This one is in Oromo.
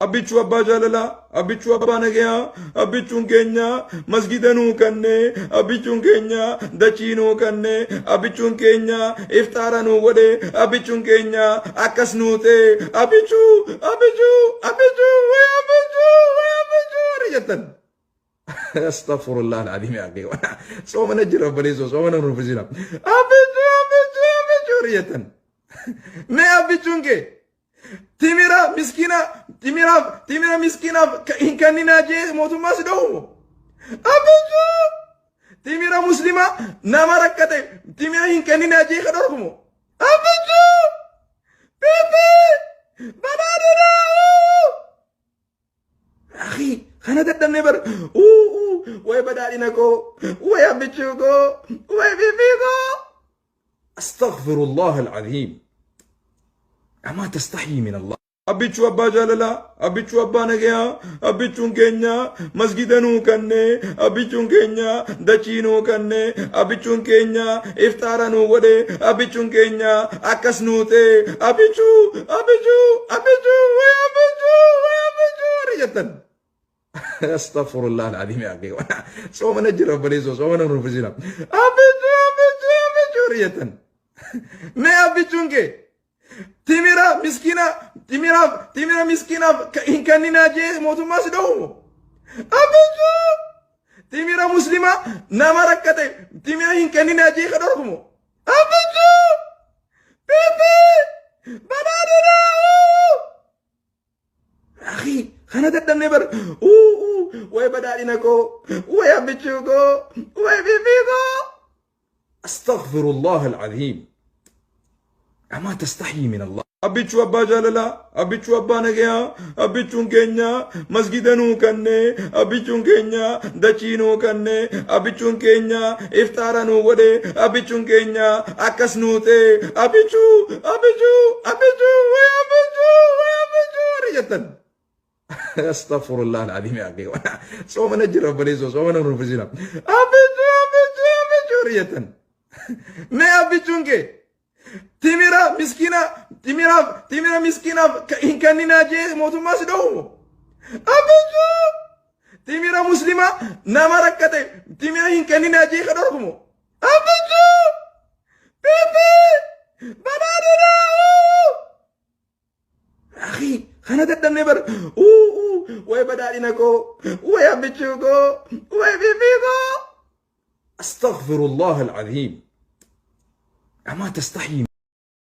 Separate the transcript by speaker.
Speaker 1: Abichu abba jalala, abichu abba nagaya, abichun keenya masgidanu kanne, abichun keenya dachinu kanne, abichun keenya iftaranu wade, abichun keenya akkas nuute, abichu, abichu, abichu, way abichu, riyatan. Astaghfirullah al-azim ya akhi. So mana jira barizo, so mana rufizina. Abichu, riyatan. Me abichun ke. Timira miskina hinkannina jee mootummaa si dhowwu. Abichu timira muslima nama rakkate timira hinkannina jee ka dhorkumu. Abichu pipi badaadinaa. Akhi kana daddabnee bar way badaadina koo way abichuu koo way pipi koo. Astaghfirullah al-azim. أما تستحي من الله. أبيتشو أبا جاللا، أبيتشو أبا نجيا، أبيتشون كينيا مسجدنو كنّي، أبيتشون كينيا دچينو كنّي، أبيتشون كينيا إفتارنو ودي، أبيتشون كينيا أكسنوتي، أبيتشو رجتن. أستغفر الله العظيم يا أخي. سو من أجر بليزو، سو من نرفزنا. أبيتشو رجتن. ما أبيتشون كي. Timira miskina hinkannina jee mootummaa si dhowwu. Abichu timira muslima nama rakkate timira hinkannina jee ka dhorkumu. Abichu pipi badaadinaa. Akhi kana daddabnee bar way badaadina koo way abichuu koo way pipi koo. Astaghfirullah al-azim. أما تستحي من الله. أبيتشو أبا جاللا، أبيتشو أبا نجيا، أبيتشون كينيا مسجدنو كنّي، أبيتشون كينيا دچينو كنّي، أبيتشون كينيا إفتارنو ودي، أبيتشون كينيا أكسنوتي، أبيتشو way abichu رجتن. أستغفر الله العظيم يا أخي. سو من أجر بليزو، سو من نرفزنا. أبيتشو رجتن. ما أبيتشون كي. Timira miskina hinkannina jee mootummaa si dhowwu. Abichu timira muslima nama rakkate timira hinkannina jee ka dhorkumu. Abichu pipi badaadinaa. Akhi kana daddabnee bar way badaadina koo way abichuu koo way pipi koo. Astaghfirullah al-azim. أما تستحي